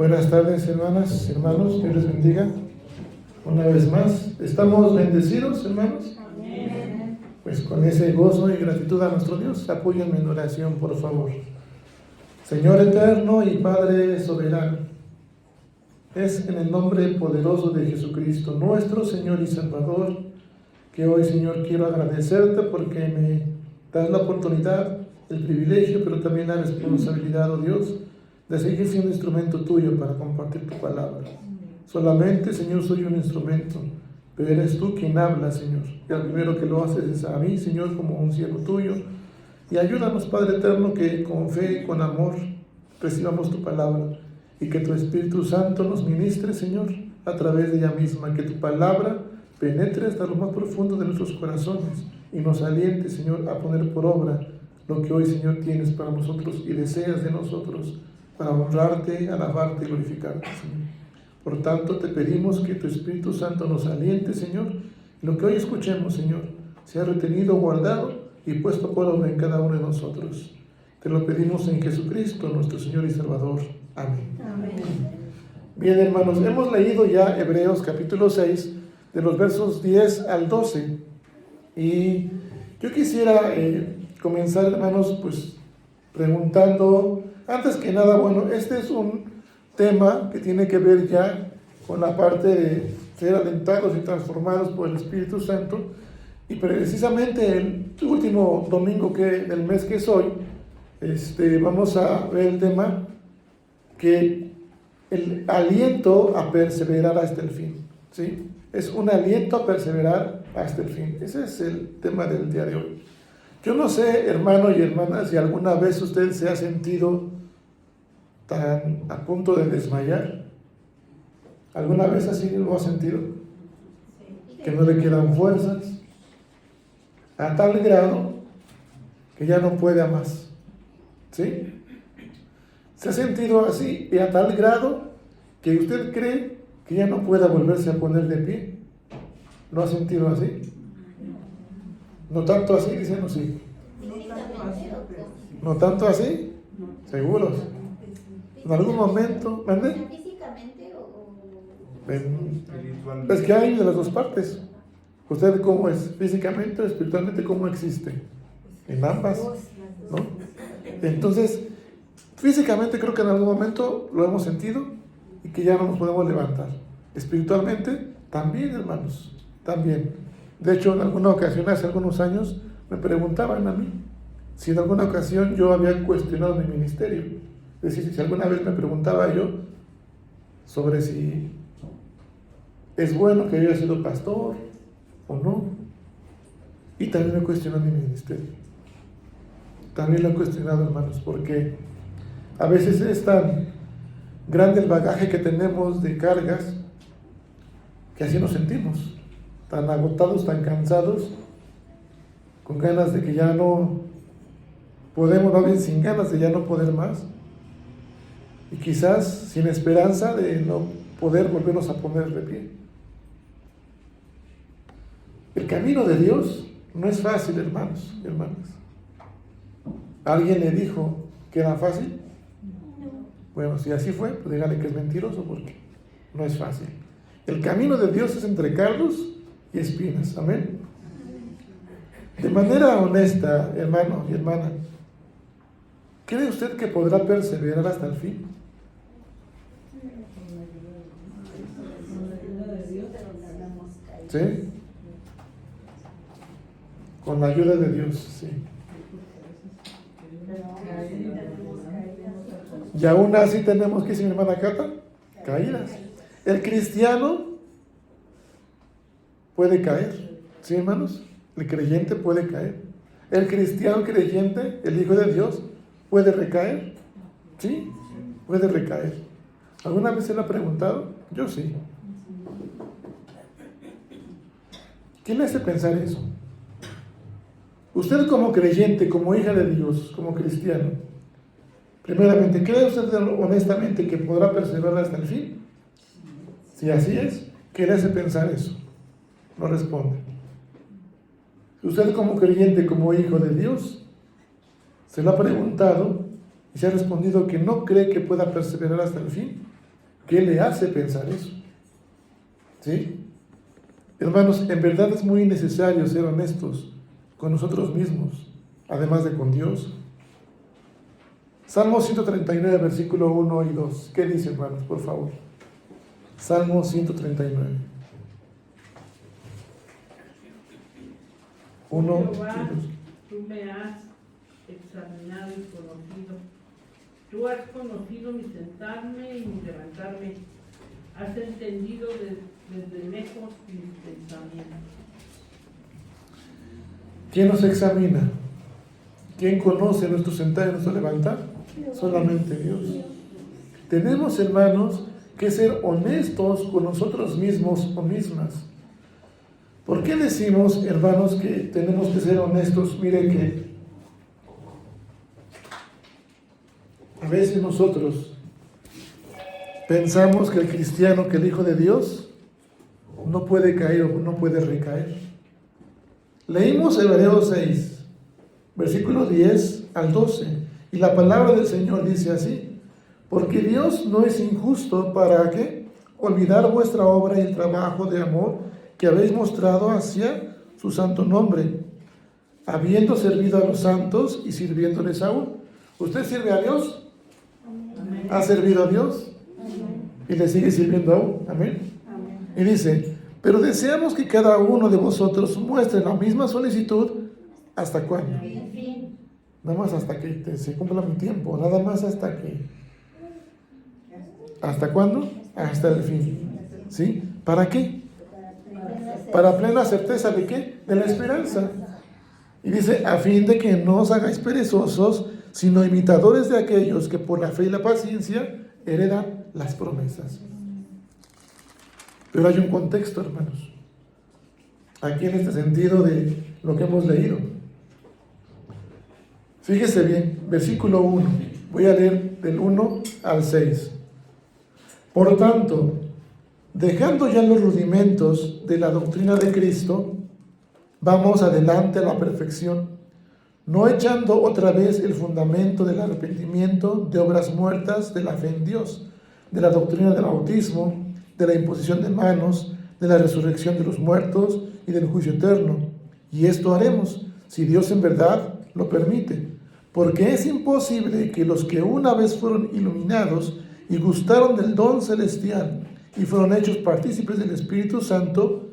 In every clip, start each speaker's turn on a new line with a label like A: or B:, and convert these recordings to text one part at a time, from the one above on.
A: Buenas tardes, hermanas, hermanos, Dios les bendiga. Una vez más, ¿estamos bendecidos, hermanos?
B: Amén.
A: Pues con ese gozo y gratitud a nuestro Dios, apóyenme en oración, por favor. Señor eterno y Padre soberano, es en el nombre poderoso de Jesucristo, nuestro Señor y Salvador, que hoy, Señor, quiero agradecerte porque me das la oportunidad, el privilegio, pero también la responsabilidad, oh Dios, de seguir siendo instrumento tuyo para compartir tu palabra. Solamente, Señor, soy un instrumento, pero eres tú quien habla, Señor. Y el primero que lo haces es a mí, Señor, como un siervo tuyo. Y ayúdanos, Padre eterno, que con fe y con amor recibamos tu palabra y que tu Espíritu Santo nos ministre, Señor, a través de ella misma, que tu palabra penetre hasta lo más profundo de nuestros corazones y nos aliente, Señor, a poner por obra lo que hoy, Señor, tienes para nosotros y deseas de nosotros, para honrarte, alabarte y glorificarte, Señor. Por tanto, te pedimos que tu Espíritu Santo nos aliente, Señor, y lo que hoy escuchemos, Señor, sea retenido, guardado y puesto por obra en cada uno de nosotros. Te lo pedimos en Jesucristo, nuestro Señor y Salvador. Amén.
B: Amén.
A: Bien, hermanos, hemos leído ya Hebreos capítulo 6, de los versos 10 al 12. Y yo quisiera comenzar, hermanos, pues preguntando, antes que nada, bueno, este es un tema que tiene que ver ya con la parte de ser alentados y transformados por el Espíritu Santo. Y precisamente el último domingo del mes que es hoy, vamos a ver el tema que el aliento a perseverar hasta el fin, ¿sí? Es un aliento a perseverar hasta el fin. Ese es el tema del día de hoy. Yo no sé, hermano y hermana, si alguna vez usted se ha sentido tan a punto de desmayar. ¿Alguna vez así lo ha sentido? Que no le quedan fuerzas, a tal grado que ya no puede a más, ¿sí? ¿Se ha sentido así y a tal grado que usted cree que ya no pueda volverse a poner de pie? ¿Lo ha sentido así? ¿No tanto así? Dicen sí. ¿No tanto así? ¿Seguros? ¿En algún momento? ¿Vende?
B: ¿Físicamente o...?
A: Es que hay de las dos partes. ¿Usted cómo es? ¿Físicamente o espiritualmente cómo existe? En ambas, ¿no? Entonces, físicamente creo que en algún momento lo hemos sentido y que ya no nos podemos levantar. Espiritualmente, también, hermanos, también. De hecho, en alguna ocasión, hace algunos años, me preguntaban a mí si en alguna ocasión yo había cuestionado mi ministerio. Es decir, si alguna vez me preguntaba yo sobre si es bueno que yo haya sido pastor o no. Y también me cuestionó mi ministerio. También lo he cuestionado, hermanos, porque a veces es tan grande el bagaje que tenemos de cargas que así nos sentimos, tan agotados, tan cansados, con ganas de que ya no podemos, más bien sin ganas de ya no poder más, y quizás sin esperanza de no poder volvernos a poner de pie. El camino de Dios no es fácil, hermanos y hermanas. ¿Alguien le dijo que era fácil? Bueno, si así fue, pues dígale que es mentiroso, porque no es fácil. El camino de Dios es entre cardos y espinas. Amén. De manera honesta, hermano y hermana, ¿cree usted que podrá perseverar hasta el fin? ¿Sí? Con la ayuda de Dios, sí. Y aún así tenemos que, decir, mi hermana Cata, caídas. El cristiano puede caer, ¿sí, hermanos? El creyente puede caer. El cristiano creyente, el Hijo de Dios, puede recaer, ¿sí? Puede recaer. ¿Alguna vez se lo ha preguntado? Yo sí. ¿Quién le hace pensar eso? Usted como creyente, como hija de Dios, como cristiano, primeramente, ¿cree usted honestamente que podrá perseverar hasta el fin? Si así es, ¿qué le hace pensar eso? No responde. Usted como creyente, como hijo de Dios, se lo ha preguntado y se ha respondido que no cree que pueda perseverar hasta el fin. ¿Qué le hace pensar eso? ¿Sí? Hermanos, en verdad es muy necesario ser honestos con nosotros mismos, además de con Dios. Salmo 139, versículo 1 y 2. ¿Qué dice, hermanos, por favor? Salmo 139. 1 y 2.
C: Jehová, tú me has examinado y conocido. Tú has conocido mi sentarme y mi levantarme. Has entendido desde lejos mis pensamientos.
A: ¿Quién nos examina? ¿Quién conoce nuestro sentar y nuestro levantar? Solamente Dios. Tenemos, hermanos, que ser honestos con nosotros mismos o mismas. ¿Por qué decimos, hermanos, que tenemos que ser honestos? Mire que a veces nosotros pensamos que el cristiano, que el Hijo de Dios, no puede caer o no puede recaer. Leímos Hebreos 6, versículo 10 al 12, y la palabra del Señor dice así: porque Dios no es injusto para que olvidar vuestra obra y el trabajo de amor que habéis mostrado hacia su santo nombre, habiendo servido a los santos y sirviéndoles aún. ¿Usted sirve a Dios?
C: Amén.
A: ¿Ha servido a Dios? Y le sigue sirviendo aún. Amén. Y dice: pero deseamos que cada uno de vosotros muestre la misma solicitud. ¿Hasta cuándo?
B: En fin.
A: Nada más hasta que se cumpla mi tiempo. Nada más hasta que. ¿Hasta cuándo? Hasta el fin. ¿Sí? ¿Para qué? Para plena certeza de qué? De la esperanza. Y dice: a fin de que no os hagáis perezosos, sino imitadores de aquellos que por la fe y la paciencia heredan las promesas. Pero hay un contexto, hermanos, aquí en este sentido de lo que hemos leído. Fíjese bien, versículo 1, voy a leer del 1 al 6. Por tanto, dejando ya los rudimentos de la doctrina de Cristo, vamos adelante a la perfección, no echando otra vez el fundamento del arrepentimiento de obras muertas de la fe en Dios, de la doctrina del bautismo, de la imposición de manos, de la resurrección de los muertos y del juicio eterno. Y esto haremos, si Dios en verdad lo permite, porque es imposible que los que una vez fueron iluminados y gustaron del don celestial y fueron hechos partícipes del Espíritu Santo,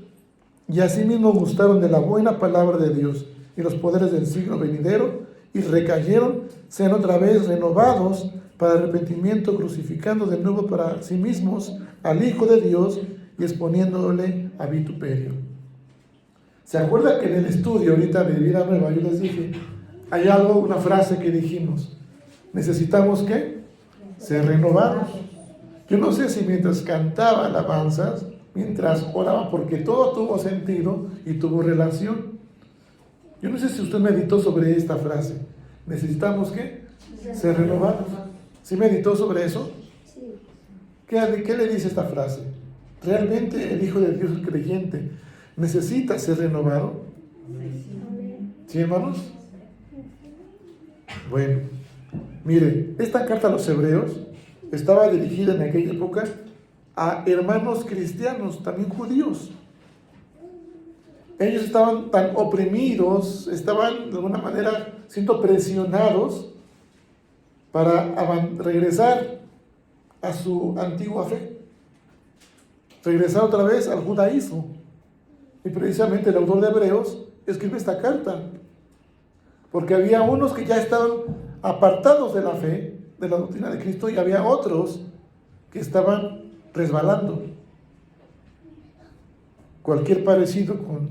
A: y asimismo gustaron de la buena palabra de Dios y los poderes del siglo venidero, y recayeron, sean otra vez renovados para arrepentimiento, crucificando de nuevo para sí mismos al Hijo de Dios y exponiéndole a vituperio. ¿Se acuerda que en el estudio ahorita de Vida Nueva yo les dije, hay algo, una frase que dijimos, necesitamos ¿qué? Ser renovados? Yo no sé si mientras cantaba alabanzas, mientras oraba, porque todo tuvo sentido y tuvo relación. Yo no sé si usted meditó sobre esta frase. ¿Necesitamos qué? Ser renovados. ¿Sí meditó sobre eso?
B: Sí.
A: ¿Qué le dice esta frase? ¿Realmente el Hijo de Dios, el creyente, necesita ser renovado? ¿Sí, hermanos? Bueno, mire, esta carta a los hebreos estaba dirigida en aquella época a hermanos cristianos, también judíos. Ellos estaban tan oprimidos, estaban de alguna manera siendo presionados para regresar a su antigua fe, regresar otra vez al judaísmo. Y precisamente el autor de Hebreos escribe esta carta, porque había unos que ya estaban apartados de la fe, de la doctrina de Cristo, y había otros que estaban resbalando. Cualquier parecido con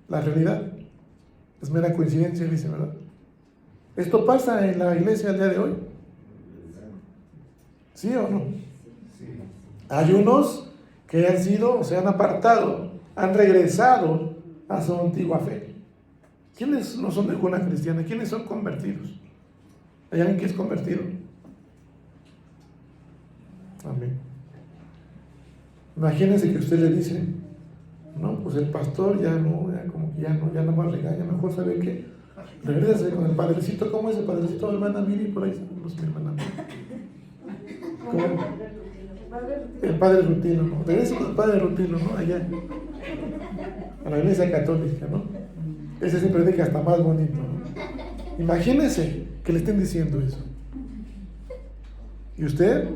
A: la realidad es mera coincidencia, dice, ¿verdad? ¿Esto pasa en la iglesia al día de hoy? ¿Sí o no? Hay unos que han sido, se han apartado, han regresado a su antigua fe. ¿Quiénes no son de cuna cristiana? ¿Quiénes son convertidos? ¿Hay alguien que es convertido? Amén. Imagínense que usted le dice, no, pues el pastor ya no, ya como que ya no más regaña, mejor sabe que regrese con el padrecito. ¿Cómo es el padrecito, hermana Miri? Por ahí estamos, mi hermana Miri. ¿Cómo? El padre Rutilo, ¿no? Regresa con el padre Rutilo, ¿no? Allá, a la iglesia católica, ¿no? Ese siempre deja hasta más bonito, ¿no? Imagínense que le estén diciendo eso. Y usted,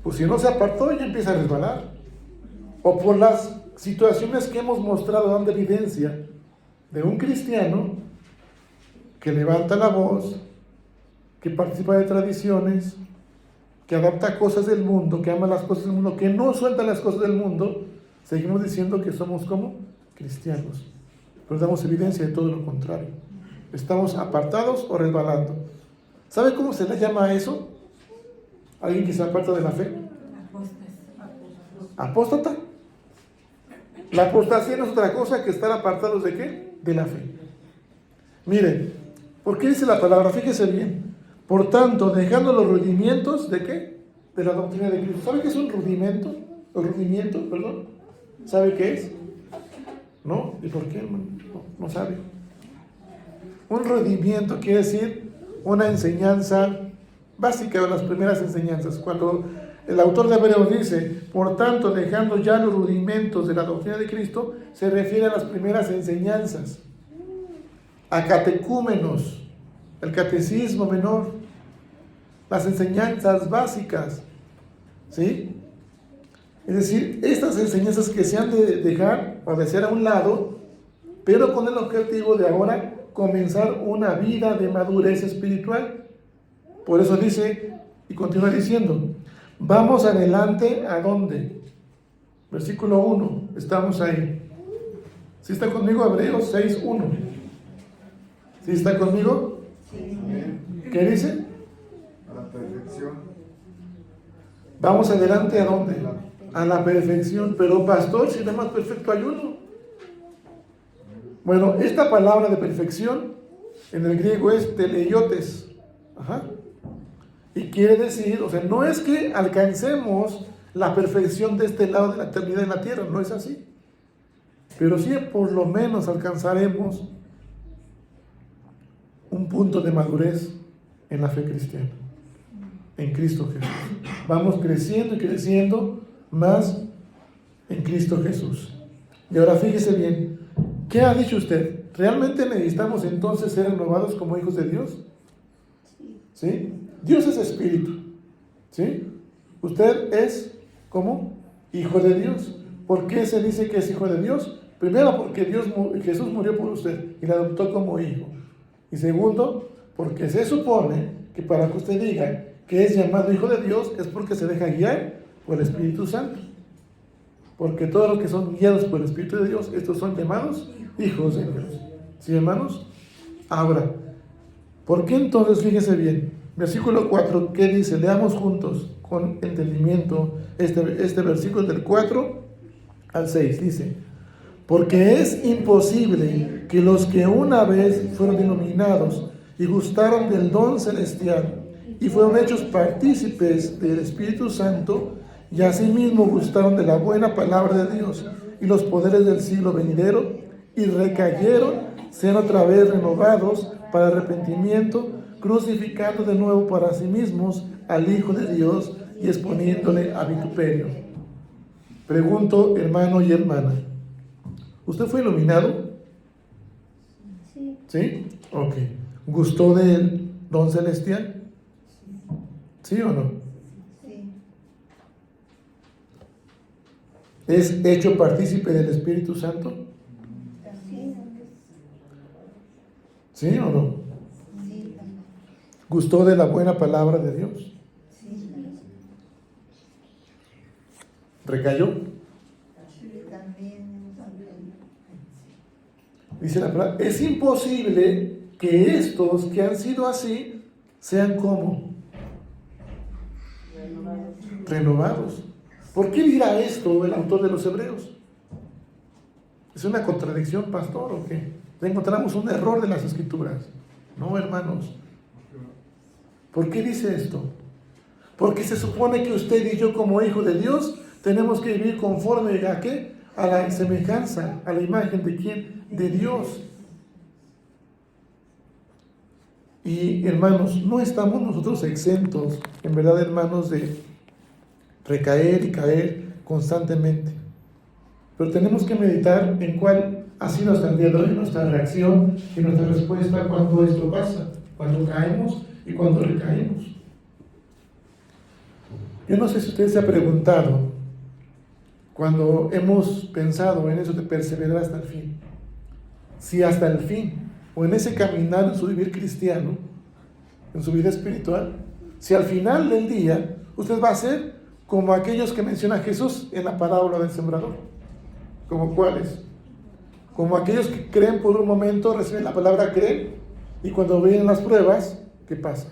A: pues si no se apartó, ya empieza a resbalar. O por las situaciones que hemos mostrado dando evidencia de un cristiano que levanta la voz, que participa de tradiciones, que adapta cosas del mundo, que ama las cosas del mundo, que no suelta las cosas del mundo, seguimos diciendo que somos como cristianos. Pero damos evidencia de todo lo contrario. Estamos apartados o resbalando. ¿Sabe cómo se le llama a eso? ¿Alguien que se aparta de la fe? Apóstata. La apostasía no es otra cosa que estar apartados ¿de qué? De la fe. Miren, ¿por qué dice la palabra? Fíjese bien. Por tanto, dejando los rudimientos ¿de qué? De la doctrina de Cristo. ¿Sabe qué es un rudimento? ¿O rudimiento, perdón? ¿Sabe qué es? ¿No? ¿Y por qué? No sabe. Un rudimiento quiere decir una enseñanza básica de las primeras enseñanzas. Cuando el autor de Hebreos dice, por tanto, dejando ya los rudimentos de la doctrina de Cristo, se refiere a las primeras enseñanzas, a catecúmenos, el catecismo menor, las enseñanzas básicas, ¿sí? Es decir, estas enseñanzas que se han de dejar o de hacer a un lado, pero con el objetivo de ahora comenzar una vida de madurez espiritual. Por eso dice, y continúa diciendo, vamos adelante, ¿a dónde? Versículo 1, estamos ahí. ¿Sí está conmigo? Hebreos 6:1. ¿Sí está conmigo?
B: Sí.
A: ¿Qué dice?
D: A la perfección.
A: Vamos adelante, ¿a dónde? A la perfección. Pero pastor, si nada más perfecto hay uno. Bueno, esta palabra de perfección en el griego es teleiotes. Ajá. Y quiere decir, o sea, no es que alcancemos la perfección de este lado de la eternidad en la tierra, no es así. Pero sí por lo menos alcanzaremos un punto de madurez en la fe cristiana, en Cristo Jesús. Vamos creciendo y creciendo más en Cristo Jesús. Y ahora fíjese bien, ¿qué ha dicho usted? ¿Realmente necesitamos entonces ser renovados como hijos de Dios? ¿Sí? Dios es espíritu, ¿sí? Usted es, ¿cómo? Hijo de Dios. ¿Por qué se dice que es hijo de Dios? Primero, porque Jesús murió por usted y le adoptó como hijo. Y segundo, porque se supone que para que usted diga que es llamado hijo de Dios es porque se deja guiar por el Espíritu Santo. Porque todos los que son guiados por el Espíritu de Dios, estos son llamados hijos de Dios. ¿Sí, hermanos? Ahora, ¿por qué entonces? Fíjese bien. Versículo 4, ¿qué dice? Leamos juntos con entendimiento este versículo del 4 al 6. Dice, porque es imposible que los que una vez fueron iluminados y gustaron del don celestial y fueron hechos partícipes del Espíritu Santo y asimismo gustaron de la buena palabra de Dios y los poderes del siglo venidero y recayeron, sean otra vez renovados para arrepentimiento, crucificando de nuevo para sí mismos al Hijo de Dios y exponiéndole a vituperio. Pregunto, hermano y hermana, ¿usted fue iluminado?
B: Sí.
A: ¿Sí? Ok. ¿Gustó del don celestial? ¿Sí o no?
B: Sí.
A: ¿Es hecho partícipe del Espíritu Santo?
B: Sí.
A: ¿Sí o no?
B: Sí.
A: ¿Gustó de la buena palabra de Dios?
B: Sí.
A: ¿Recayó?
B: Sí, también hemos aprendido.
A: Dice la palabra, es imposible que estos que han sido así sean como renovados. ¿Por qué dirá esto el autor de los Hebreos? ¿Es una contradicción, pastor, o qué? Encontramos un error de las Escrituras. No, hermanos. ¿Por qué dice esto? Porque se supone que usted y yo como hijo de Dios tenemos que vivir conforme a ¿qué? A la semejanza, a la imagen de ¿quién? De Dios. Y hermanos, no estamos nosotros exentos, en verdad, hermanos, de recaer y caer constantemente. Pero tenemos que meditar en cuál ha sido hasta el día de hoy nuestra reacción y nuestra respuesta cuando esto pasa, cuando caemos y cuando recaemos. Yo no sé si usted se ha preguntado, cuando hemos pensado en eso de perseverar hasta el fin, si hasta el fin, o en ese caminar en su vivir cristiano, en su vida espiritual, si al final del día usted va a ser como aquellos que menciona Jesús en la parábola del sembrador. ¿Como cuáles? Como aquellos que creen por un momento, reciben la palabra creen, y cuando vienen las pruebas, ¿qué pasa?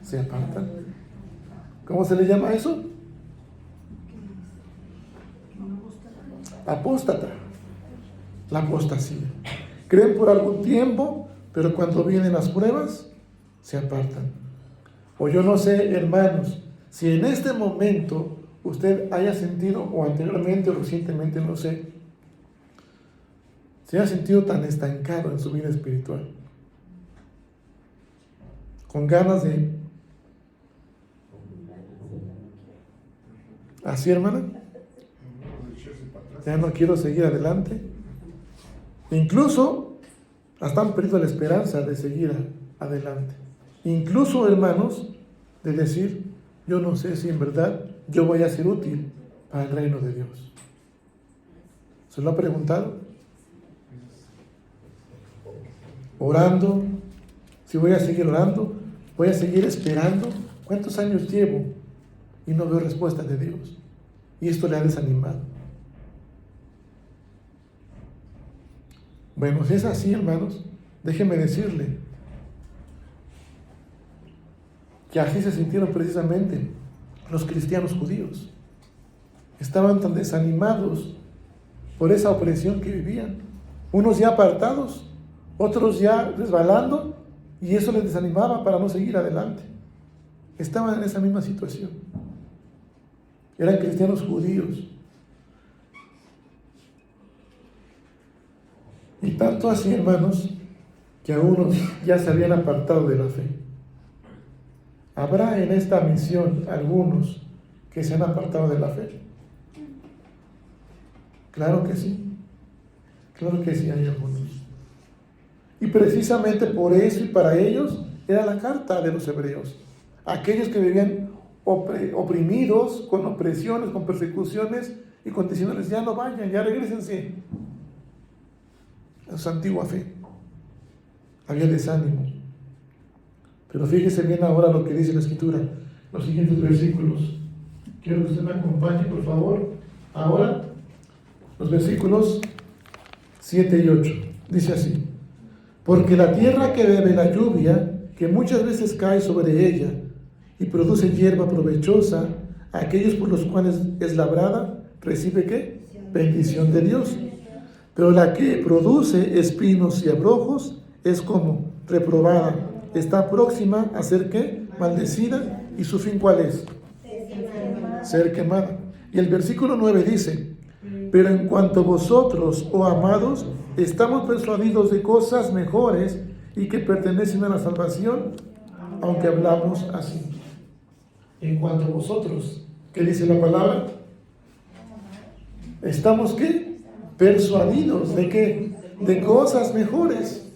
A: Se apartan. ¿Cómo se le llama eso? Apóstata. La apostasía. Creen por algún tiempo, pero cuando vienen las pruebas, se apartan. O yo no sé, hermanos, si en este momento usted haya sentido, o anteriormente o recientemente, no sé, se haya sentido tan estancado en su vida espiritual, con ganas de... ¿Así, hermana? Ya no quiero seguir adelante. Incluso hasta han perdido la esperanza de seguir adelante. Incluso, hermanos, de decir, yo no sé si en verdad yo voy a ser útil para el reino de Dios. ¿Se lo ha preguntado? Orando, si voy a seguir orando, voy a seguir esperando. ¿Cuántos años llevo y no veo respuesta de Dios? Y esto le ha desanimado. Bueno, si es así, hermanos, déjenme decirle que así se sintieron precisamente los cristianos judíos. Estaban tan desanimados por esa opresión que vivían. Unos ya apartados, otros ya resbalando, y eso les desanimaba para no seguir adelante. Estaban en esa misma situación. Eran cristianos judíos. Y tanto así, hermanos, que algunos ya se habían apartado de la fe. ¿Habrá en esta misión algunos que se han apartado de la fe? Claro que sí. Claro que sí hay algunos. Y precisamente por eso y para ellos era la carta de los hebreos. Aquellos que vivían oprimidos, con opresiones, con persecuciones, y con diciéndoles, ya no vayan, ya regrésense a su antigua fe. Había desánimo. Pero fíjese bien ahora lo que dice la Escritura, los siguientes versículos. Quiero que usted me acompañe, por favor. Ahora, los versículos 7 y 8. Dice así: porque la tierra que bebe la lluvia, que muchas veces cae sobre ella, y produce hierba provechosa, aquellos por los cuales es labrada, recibe ¿qué? Bendición de Dios. Pero la que produce espinos y abrojos es como reprobada, está próxima a ser ¿qué? Maldecida, y su fin ¿cuál es? Ser quemada. Y el versículo 9 dice: pero en cuanto vosotros, oh amados, estamos persuadidos de cosas mejores y que pertenecen a la salvación, aunque hablamos así. En cuanto a vosotros, ¿qué dice la palabra? ¿Estamos qué? Persuadidos de qué? De cosas mejores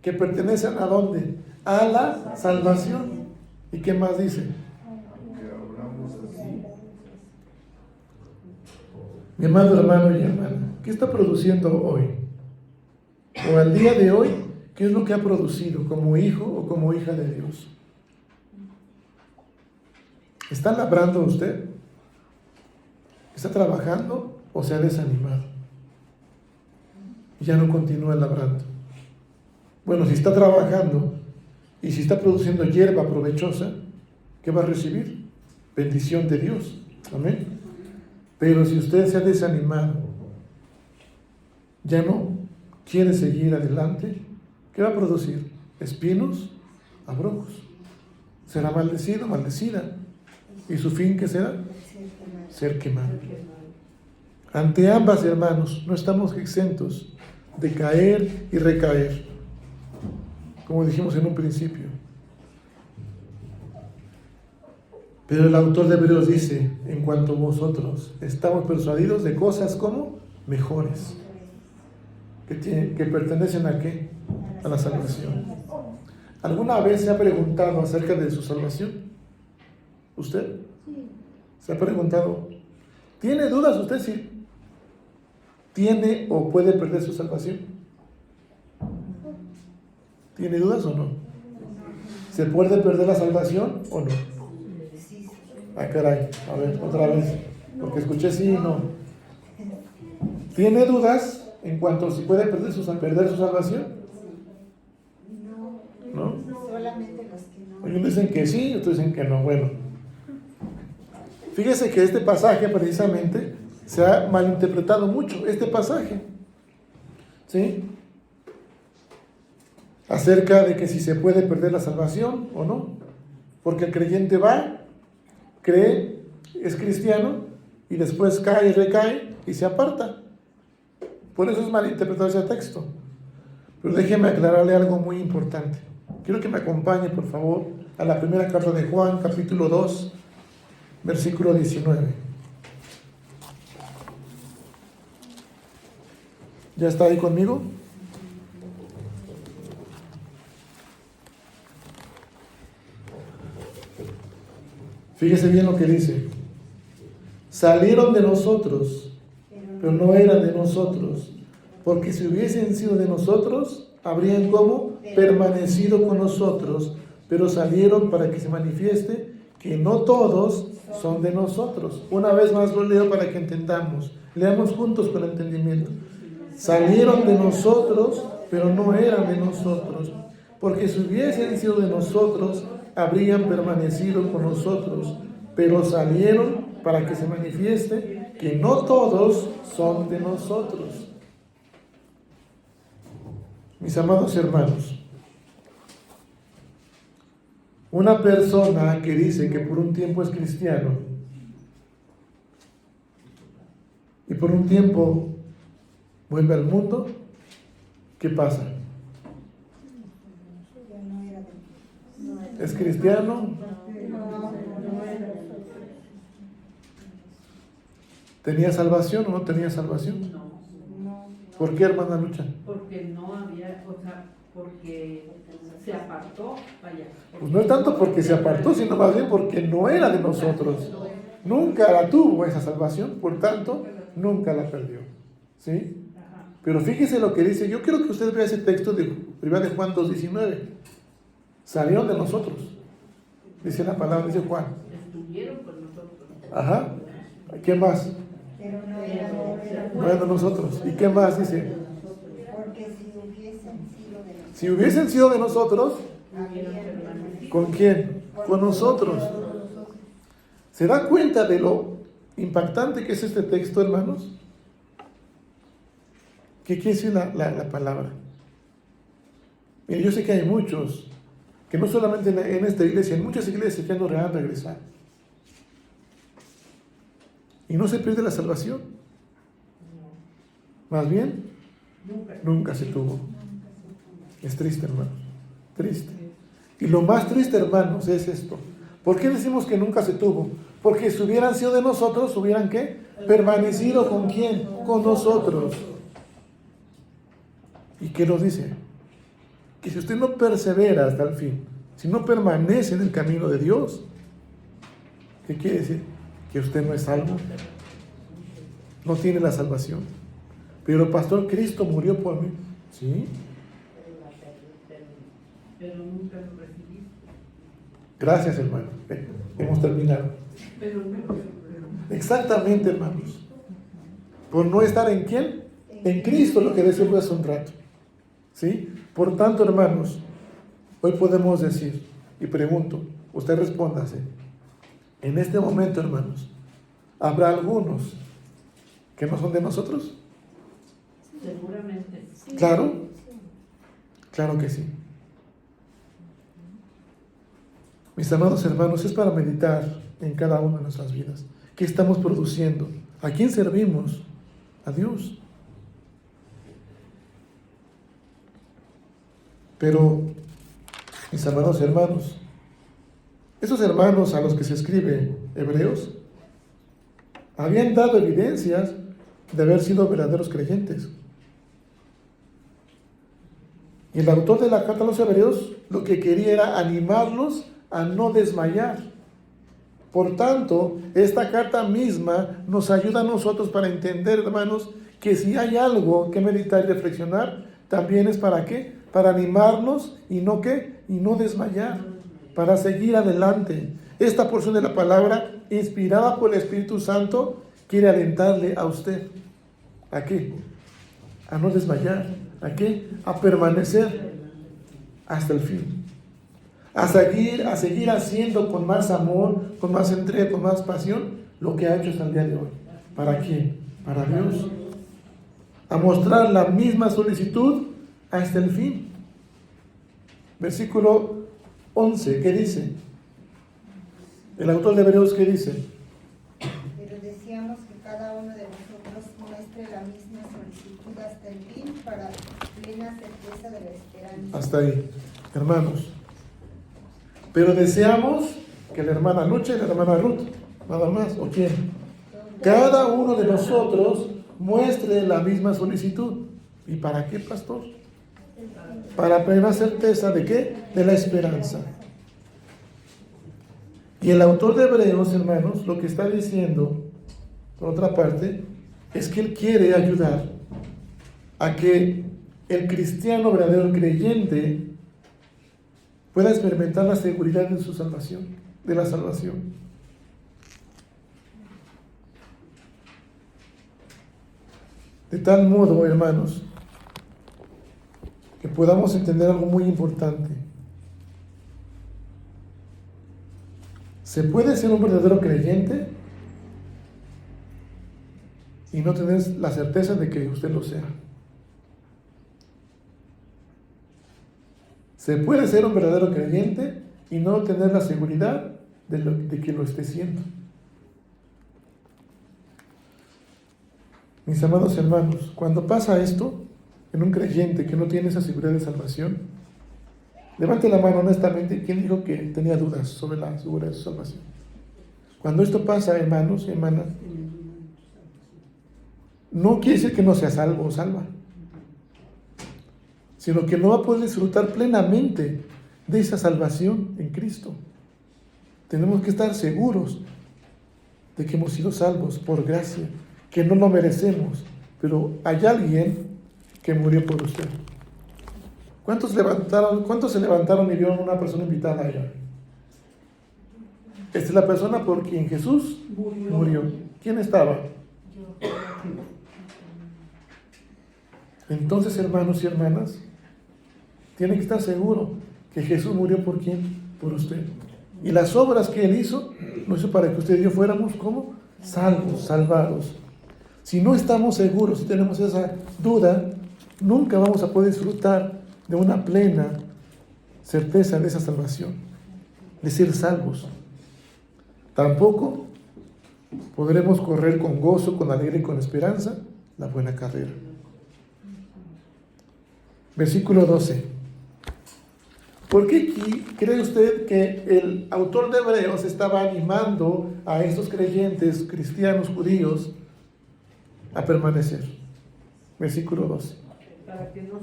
A: que pertenecen ¿a dónde? A la salvación. ¿Y qué más dice? Mi amado hermano y hermana, ¿qué está produciendo hoy? O al día de hoy, ¿qué es lo que ha producido como hijo o como hija de Dios? ¿Está labrando usted? ¿Está trabajando o se ha desanimado? Y ya no continúa labrando. Bueno, si está trabajando y si está produciendo hierba provechosa, ¿qué va a recibir? Bendición de Dios. Amén. Pero si usted se ha desanimado, ya no quiere seguir adelante, ¿qué va a producir? Espinos, abrojos. Será maldecido, maldecida. ¿Y su fin qué será? Ser quemado. Ante ambas, hermanos, no estamos exentos de caer y recaer, como dijimos en un principio. Pero el autor de Hebreos dice, en cuanto a vosotros, estamos persuadidos de cosas como mejores, que pertenecen a qué? A la salvación. ¿Alguna vez se ha preguntado acerca de su salvación? ¿Usted? ¿Se ha preguntado? ¿Tiene dudas usted si tiene o puede perder su salvación? ¿Tiene dudas o no? ¿Se puede perder la salvación o no? Ah, caray, a ver, otra vez, porque escuché sí y no. ¿Tiene dudas en cuanto a si puede perder su salvación? ¿No?
B: Solamente los que no.
A: Unos dicen que sí, otros dicen que no. Bueno, fíjese que este pasaje precisamente se ha malinterpretado mucho, este pasaje, ¿sí? Acerca de que si se puede perder la salvación o no, porque el creyente va, cree, es cristiano y después cae y recae y se aparta. Por eso es malinterpretado ese texto. Pero déjeme aclararle algo muy importante. Quiero que me acompañe, por favor, a la primera carta de Juan, capítulo 2, versículo 19. ¿Ya está ahí conmigo? Fíjese bien lo que dice. Salieron de nosotros, pero no eran de nosotros, porque si hubiesen sido de nosotros, habrían como permanecido con nosotros, pero salieron para que se manifieste que no todos son de nosotros. Una vez más lo leo para que entendamos. Leamos juntos con entendimiento. Salieron de nosotros, pero no eran de nosotros, porque si hubiesen sido de nosotros, habrían permanecido con nosotros, pero salieron para que se manifieste que no todos son de nosotros. Mis amados hermanos, una persona que dice que por un tiempo es cristiano y por un tiempo vuelve al mundo, ¿qué pasa? ¿Es cristiano? ¿Tenía salvación o no tenía salvación?
C: No,
A: ¿Por qué, hermana Lucha?
C: porque no había, o sea, porque se apartó, vaya.
A: Pues no es tanto porque se apartó, sino más bien porque no era de nosotros. Nunca la tuvo esa salvación, por tanto, nunca la perdió. ¿Sí?
C: Ajá.
A: Pero fíjese lo que dice. Yo quiero que usted vea ese texto de 1 de Juan 2:19. Salieron de nosotros. Dice la palabra, dice Juan.
C: Estuvieron con nosotros.
A: Ajá. ¿Qué más?
B: Pero no eran
A: No eran de nosotros. ¿Y qué más dice?
B: porque si hubiesen sido de nosotros,
A: Si hubiesen sido de nosotros,
C: Hubieran permanecido.
A: ¿con quién? Con nosotros. ¿Se da cuenta de lo impactante que es este texto, hermanos? ¿Qué quiere decir la palabra? Mire, yo sé que hay muchos, que no solamente en esta iglesia, en muchas iglesias ya no van a regresar. Y no se pierde la salvación. Más bien, nunca se tuvo. Es triste, hermanos. Triste. Y lo más triste, hermanos, es esto. ¿Por qué decimos que nunca se tuvo? Porque si hubieran sido de nosotros, ¿hubieran qué? Permanecido ¿con quién? Con nosotros. ¿Y qué nos dice? Que si usted no persevera hasta el fin, si no permanece en el camino de Dios, ¿qué quiere decir? Que usted no es salvo. No tiene la salvación. Pero pastor, Cristo murió por mí. ¿Sí?
C: Pero nunca lo recibí.
A: Gracias, hermano. Hemos terminado.
C: Pero
A: Exactamente, hermanos. Por no estar en quién? En Cristo, lo que decimos hace un rato. ¿Sí? Por tanto, hermanos, hoy podemos decir, y pregunto, usted respóndase. En este momento, hermanos, ¿habrá algunos que no son de nosotros?
C: seguramente.
A: Claro. Claro que sí. Mis amados hermanos, es para meditar en cada una de nuestras vidas. ¿Qué estamos produciendo? ¿A quién servimos? A Dios. Pero, mis amados hermanos, Esos hermanos a los que se escribe Hebreos habían dado evidencias de haber sido verdaderos creyentes. Y el autor de la carta a los Hebreos lo que quería era animarlos a no desmayar. Por tanto, esta carta misma nos ayuda a nosotros para entender, hermanos, que si hay algo que meditar y reflexionar, también es ¿para qué? Para animarnos y no ¿qué? Y no desmayar, para seguir adelante. Esta porción de la palabra, inspirada por el Espíritu Santo, quiere alentarle a usted. ¿A qué? A no desmayar. ¿A qué? A permanecer hasta el fin. A seguir haciendo con más amor, con más entrega, con más pasión, lo que ha hecho hasta el día de hoy. ¿Para quién? Para Dios. A mostrar la misma solicitud hasta el fin. Versículo 11, ¿qué dice? El autor de Hebreos, ¿qué dice?
B: Pero deseamos que cada uno de nosotros muestre la misma solicitud hasta el fin para plena certeza de la esperanza.
A: Hasta ahí, hermanos. Pero deseamos que la hermana Lucha y la hermana Ruth, nada más, ¿o quién? Cada uno de nosotros muestre la misma solicitud. ¿Y para qué, pastor? Para plena certeza ¿de qué? De la esperanza. Y el autor de Hebreos, hermanos, lo que está diciendo, por otra parte, es que él quiere ayudar a que el cristiano verdadero creyente pueda experimentar la seguridad de su salvación, de la salvación. De tal modo, hermanos, que podamos entender algo muy importante. ¿Se puede ser un verdadero creyente y no tener la certeza de que usted lo sea? ¿Se puede ser un verdadero creyente y no tener la seguridad de que lo esté siendo? Mis amados hermanos, cuando pasa esto en un creyente que no tiene esa seguridad de salvación, levante la mano honestamente, ¿quién dijo que tenía dudas sobre la seguridad de su salvación? Cuando esto pasa, hermanos y hermanas, no quiere decir que no sea salvo o salva, sino que no va a poder disfrutar plenamente de esa salvación en Cristo. Tenemos que estar seguros de que hemos sido salvos por gracia, que no lo merecemos, pero hay alguien que murió por usted. ¿Cuántos se levantaron y vieron una persona invitada allá? Esta es la persona por quien Jesús murió. ¿Quién estaba? Entonces, hermanos y hermanas, tienen que estar seguros que Jesús murió por quién, por usted. Y las obras que Él hizo, lo hizo para que usted y yo fuéramos como salvos, salvados. Si no estamos seguros, si tenemos esa duda, nunca vamos a poder disfrutar de una plena certeza de esa salvación, de ser salvos. Tampoco podremos correr con gozo, con alegría y con esperanza la buena carrera. Versículo 12. ¿Por qué cree usted que el autor de Hebreos estaba animando a estos creyentes cristianos judíos a permanecer? Versículo 12.
C: Para que no os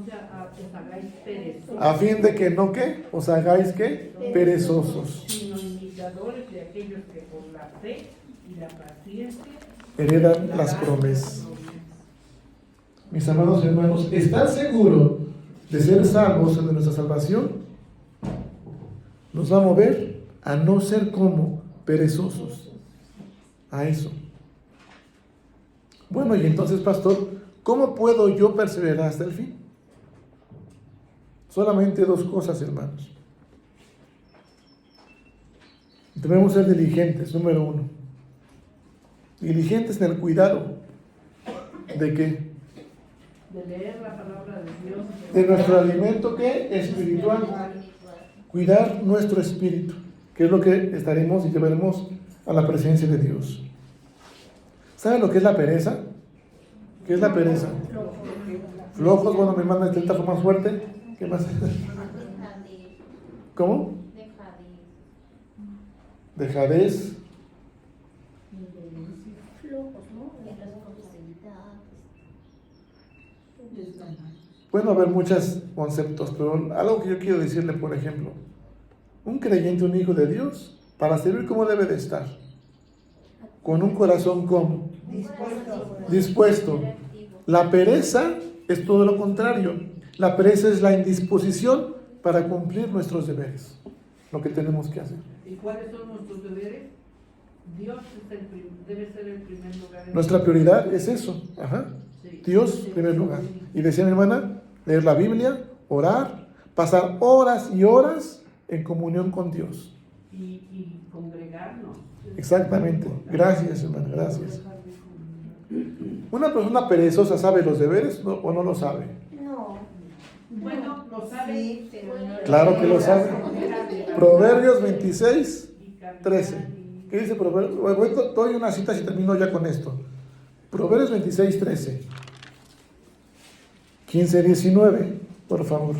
C: hagáis perezosos.
A: A fin de que no, ¿qué? Os hagáis, ¿qué? Perezosos.
C: Sino imitadores de aquellos que por la fe y la paciencia
A: Heredan las promesas. Mis amados hermanos, ¿están seguros de ser salvos de nuestra salvación? Nos va a mover a no ser como perezosos. A eso. Bueno, y entonces, pastor, ¿cómo puedo yo perseverar hasta el fin? Solamente dos cosas, hermanos. Debemos ser diligentes, número uno. Diligentes en el cuidado. ¿De qué?
C: de leer la palabra de Dios.
A: De nuestro alimento, ¿qué? Espiritual. Cuidar nuestro espíritu, que es lo que estaremos y llevaremos a la presencia de Dios. ¿Saben lo que es la pereza? ¿Qué es la pereza? Flojos, bueno, mi hermana está más fuerte. ¿Qué más? ¿Cómo? dejadez,
E: Flojos, ¿no?
A: pueden haber muchos conceptos, pero algo que yo quiero decirle, por ejemplo, un creyente, un hijo de Dios, para servir, ¿cómo debe de estar? Con un corazón como dispuesto. La pereza es todo lo contrario. La pereza es la indisposición para cumplir nuestros deberes, lo que tenemos que hacer.
C: ¿Y cuáles son nuestros deberes? Dios debe ser el primer lugar.
A: Nuestra prioridad es eso. Ajá.
C: Sí.
A: Dios en primer lugar. Y decía mi hermana, leer la Biblia, orar, pasar horas y horas en comunión con Dios.
C: Y congregarnos.
A: Exactamente. Gracias, hermana, gracias. ¿Una persona perezosa sabe los deberes o no lo sabe?
E: No.
C: Bueno, lo sabe.
B: Sí, pero no.
A: Claro que lo sabe. Proverbios 26, 13. ¿Qué dice Proverbios? Doy una cita si termino ya con esto. Proverbios 26, 13. 15, 19, por favor.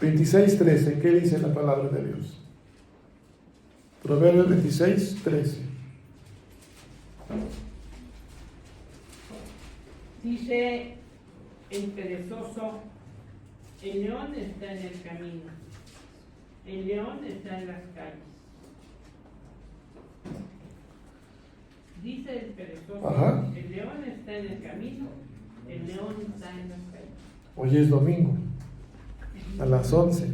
A: ¿26:13? ¿Qué dice la palabra de Dios? Proverbios 26:13.
C: Dice el perezoso, el león está en el camino, el león está en las calles. Dice el perezoso,
A: Ajá.
C: el león está en el camino, el león está en las calles.
A: Hoy es domingo, a las 11.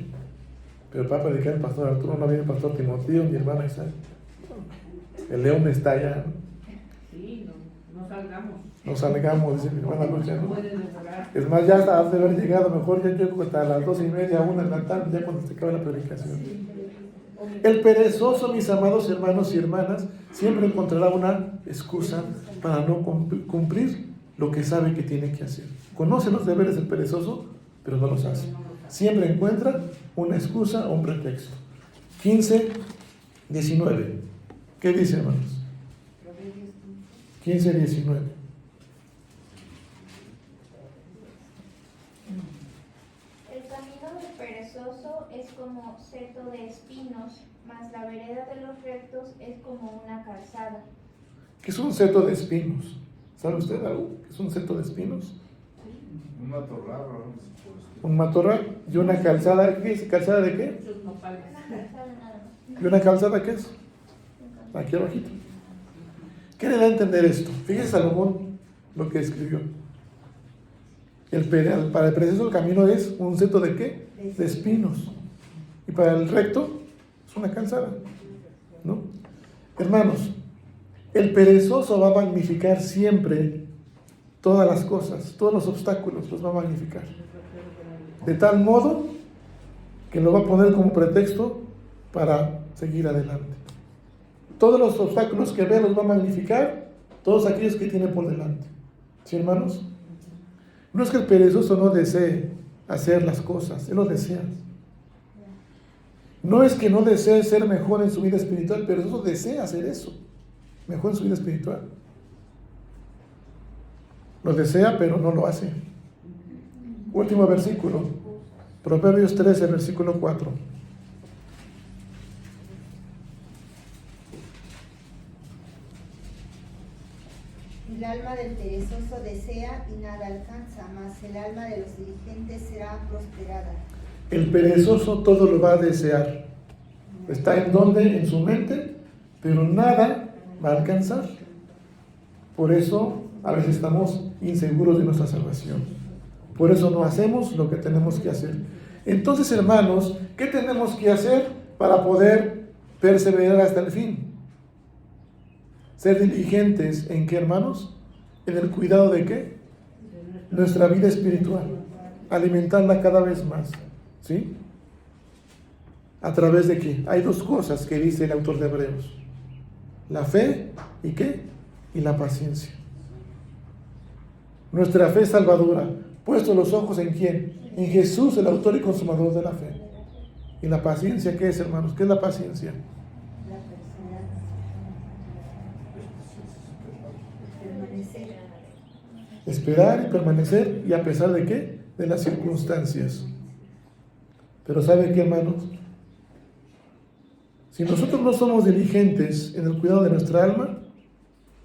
A: Pero para predicar el pastor Arturo, no viene el pastor Timoteo, mi hermana Isabel. El león está allá.
C: Sí, no salgamos.
A: No salgamos, dice mi hermana Lucha, ¿no?
C: Puede devorar.
A: Es más, ya hasta has de haber llegado, mejor ya llego hasta las 12:30, 1 de la tarde, ya cuando se acabe la predicación. El perezoso, mis amados hermanos y hermanas, siempre encontrará una excusa para no cumplir lo que sabe que tiene que hacer. Conoce los deberes del perezoso, pero no los hace. Siempre encuentra una excusa o un pretexto. 15, 19. ¿Qué dice, hermanos? 15, 19.
E: El camino del perezoso es como seto de espinos, mas la vereda de los rectos es como una calzada.
A: ¿Qué es un seto de espinos? ¿Sabe usted algo? ¿Qué es un seto de espinos?
D: Un matorral, ¿no?
A: Un matorral y una calzada. ¿Qué dice? ¿Calzada de qué?
C: Muchos nopales.
E: Una calzada nada más.
A: ¿Y una calzada qué es? Aquí abajito. ¿Qué le da a entender esto? Fíjese Salomón lo que escribió. Para el perezoso el camino es un seto de qué? De espinos. Y para el recto es una calzada, ¿no? Hermanos, el perezoso va a magnificar siempre todas las cosas, todos los obstáculos los va a magnificar. De tal modo que lo va a poner como pretexto para seguir adelante. Todos los obstáculos que ve los va a magnificar, todos aquellos que tiene por delante. ¿Sí, hermanos? No es que el perezoso no desee hacer las cosas, él lo desea. No es que no desee ser mejor en su vida espiritual, el perezoso desea hacer eso, mejor en su vida espiritual. Lo desea, pero no lo hace. Último versículo, Proverbios 13, versículo 4.
B: El alma del perezoso desea y nada alcanza, mas el alma de los diligentes será prosperada.
A: El perezoso todo lo va a desear. Está en donde, en su mente, pero nada va a alcanzar. Por eso a veces estamos inseguros de nuestra salvación. Por eso no hacemos lo que tenemos que hacer. Entonces, hermanos, ¿qué tenemos que hacer para poder perseverar hasta el fin? Ser diligentes ¿en qué, hermanos? En el cuidado de qué? Nuestra vida espiritual. Alimentarla cada vez más. ¿Sí? ¿A través de qué? Hay dos cosas que dice el autor de Hebreos. La fe y qué? Y la paciencia. Nuestra fe salvadora. Puesto los ojos en quién? En Jesús, el autor y consumador de la fe. ¿Y la paciencia qué es, hermanos? ¿Qué es la paciencia?
B: La perseverancia. Permanecer.
A: Esperar y permanecer, y a pesar de qué? De las circunstancias. Pero ¿sabe qué, hermanos? Si nosotros no somos diligentes en el cuidado de nuestra alma,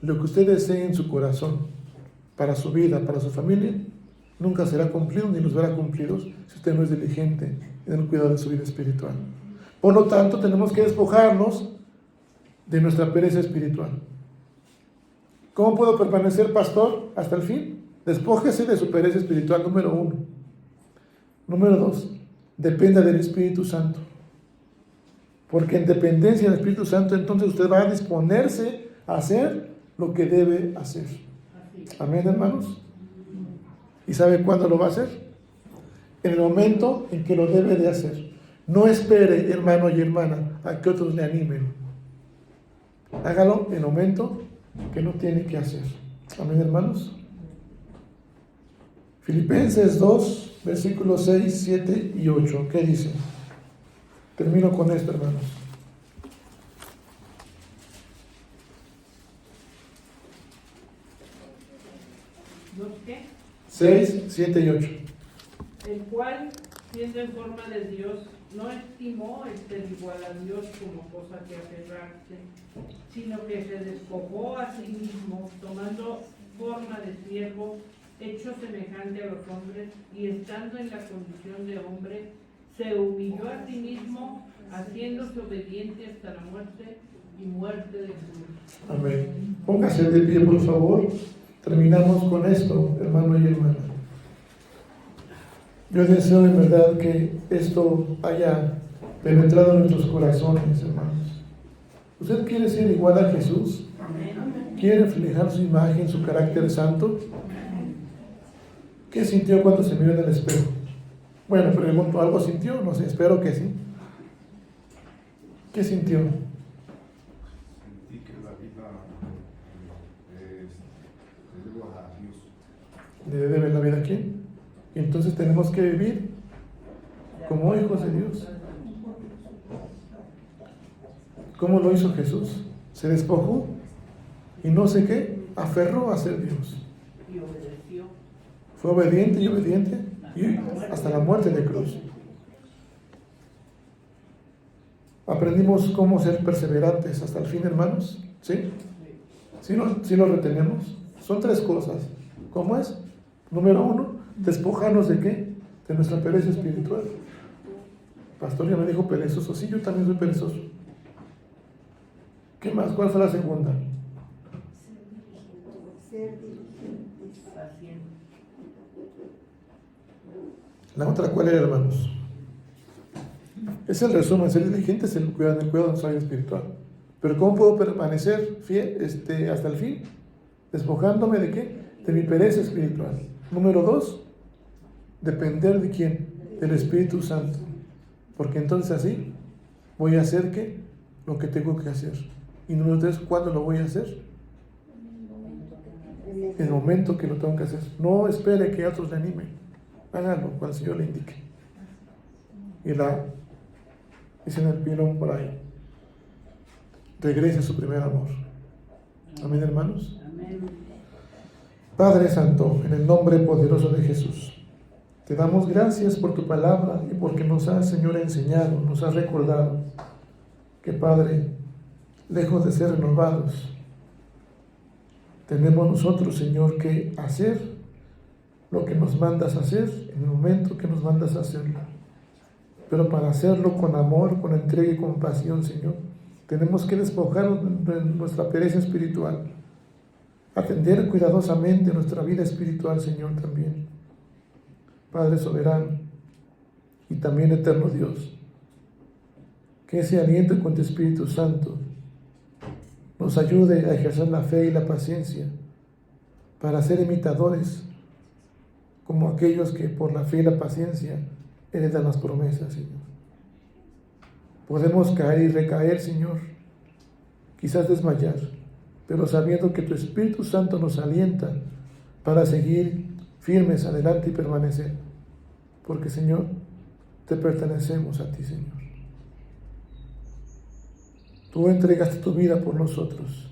A: lo que usted desee en su corazón, para su vida, para su familia, nunca será cumplido ni los verá cumplidos si usted no es diligente en el cuidado de su vida espiritual. Por lo tanto, tenemos que despojarnos de nuestra pereza espiritual. ¿Cómo puedo permanecer pastor hasta el fin? Despójese de su pereza espiritual, número 1. Número 2, dependa del Espíritu Santo. Porque en dependencia del Espíritu Santo, entonces usted va a disponerse a hacer lo que debe hacer. Amén, hermanos. ¿Y sabe cuándo lo va a hacer? En el momento en que lo debe de hacer. No espere, hermano y hermana, a que otros le animen. Hágalo en el momento que lo tiene que hacer. Amén, hermanos. Filipenses 2, versículos 6, 7 y 8. ¿Qué dice? Termino con esto, hermanos.
C: ¿Dos qué?
A: 6, 7 y 8.
C: El cual, siendo en forma de Dios, no estimó el ser igual a Dios como cosa que aferrarse, sino que se despojó a sí mismo, tomando forma de siervo, hecho semejante a los hombres, y estando en la condición de hombre, se humilló a sí mismo, haciéndose obediente hasta la muerte y muerte de cruz.
A: Amén. Póngase de pie, por favor. Terminamos con esto, hermano y hermana. Yo deseo en verdad que esto haya penetrado en nuestros corazones, hermanos. ¿Usted quiere ser igual a Jesús? ¿Quiere reflejar su imagen, su carácter santo? ¿Qué sintió cuando se miró en el espejo? Bueno, pregunto, ¿algo sintió? No sé, espero que sí. ¿Qué sintió?
D: Sentí que la vida le debo a Dios.
A: ¿Le debe la vida a quién? Y entonces tenemos que vivir como hijos de Dios. ¿Cómo lo hizo Jesús? Se despojó y no sé qué, aferró a ser Dios.
C: Y obedeció.
A: Fue obediente y hasta la muerte de cruz. Aprendimos cómo ser perseverantes hasta el fin, hermanos. ¿Sí? ¿Sí lo retenemos? Son 3 cosas. ¿Cómo es? Número 1, despojarnos de ¿qué? De nuestra pereza espiritual. Pastor ya me dijo perezoso. Sí, yo también soy perezoso. ¿Qué más? ¿Cuál fue la segunda?
B: Ser diligentes.
C: Paciente.
A: La otra, ¿cuál era, hermanos? Es el resumen. Ser diligente es el cuidado de nuestra vida espiritual. Pero ¿cómo puedo permanecer fiel hasta el fin? Despojándome ¿de qué? De mi pereza espiritual. Número 2, depender ¿de quién? Del Espíritu Santo. Porque entonces así voy a hacer ¿qué? Lo que tengo que hacer. Y número 3, ¿cuándo lo voy a hacer? En el momento que lo tengo que hacer. No espere que otros le animen. Hágalo cuando el Señor le indique. Y dicen el pilón por ahí, regrese a su primer amor. Amén, hermanos.
C: Amén.
A: Padre Santo, en el nombre poderoso de Jesús, te damos gracias por tu palabra y porque nos has, Señor, enseñado, nos has recordado que, Padre, lejos de ser renovados, tenemos nosotros, Señor, que hacer lo que nos mandas a hacer en el momento que nos mandas a hacerlo. Pero para hacerlo con amor, con entrega y con pasión, Señor, tenemos que despojarnos de nuestra pereza espiritual, atender cuidadosamente nuestra vida espiritual, Señor, también. Padre soberano y también eterno Dios, que ese aliento con tu Espíritu Santo nos ayude a ejercer la fe y la paciencia para ser imitadores como aquellos que por la fe y la paciencia heredan las promesas, Señor. Podemos caer y recaer, Señor, quizás desmayar, pero sabiendo que tu Espíritu Santo nos alienta para seguir firmes adelante y permanecer, porque, Señor, te pertenecemos a ti, Señor. Tú entregaste tu vida por nosotros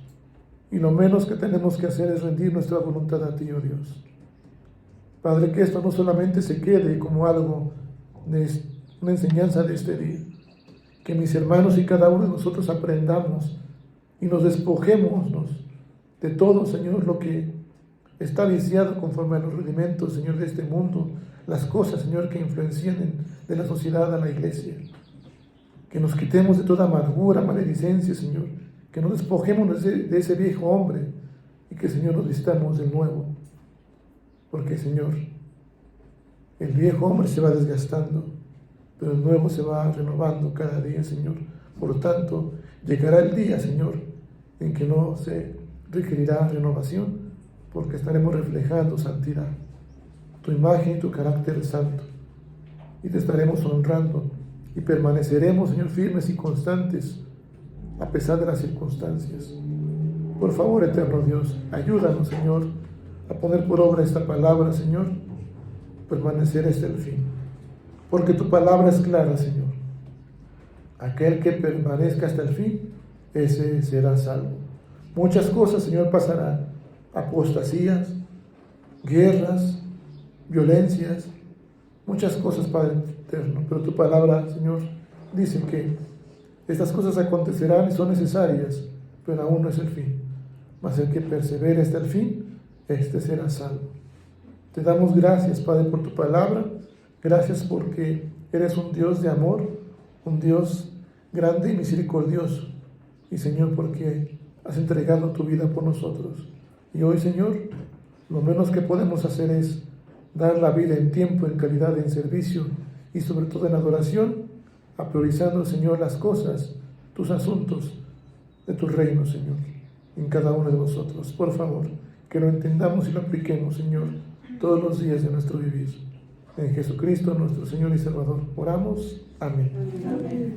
A: y lo menos que tenemos que hacer es rendir nuestra voluntad a ti, oh Dios. Padre, que esto no solamente se quede como algo una enseñanza de este día. Que mis hermanos y cada uno de nosotros aprendamos y nos despojemos de todo, Señor, lo que está viciado conforme a los rudimentos, Señor, de este mundo, las cosas, Señor, que influencian de la sociedad a la iglesia. Que nos quitemos de toda amargura, maledicencia, Señor, que nos despojemos de ese viejo hombre y que, Señor, nos vistamos del nuevo. Porque, Señor, el viejo hombre se va desgastando, pero el nuevo se va renovando cada día, Señor. Por tanto, llegará el día, Señor, en que no se requerirá renovación, porque estaremos reflejando santidad, tu imagen y tu carácter santo, y te estaremos honrando, y permaneceremos, Señor, firmes y constantes, a pesar de las circunstancias. Por favor, eterno Dios, ayúdanos, Señor, a poner por obra esta palabra, Señor, permanecer hasta el fin. Porque tu palabra es clara, Señor. Aquel que permanezca hasta el fin, ese será salvo. Muchas cosas, Señor, pasarán. Apostasías, guerras, violencias, muchas cosas, Padre eterno. Pero tu palabra, Señor, dice que estas cosas acontecerán y son necesarias, pero aún no es el fin. Mas el que persevere hasta el fin, este será salvo. Te damos gracias, Padre, por tu palabra. Gracias porque eres un Dios de amor, un Dios grande y misericordioso. Y, Señor, porque has entregado tu vida por nosotros. Y hoy, Señor, lo menos que podemos hacer es dar la vida en tiempo, en calidad, en servicio y sobre todo en adoración, priorizando, Señor, las cosas, tus asuntos de tu reino, Señor, en cada uno de nosotros. Por favor, que lo entendamos y lo apliquemos, Señor, todos los días de nuestro vivir. En Jesucristo, nuestro Señor y Salvador, oramos. Amén.
C: Amén.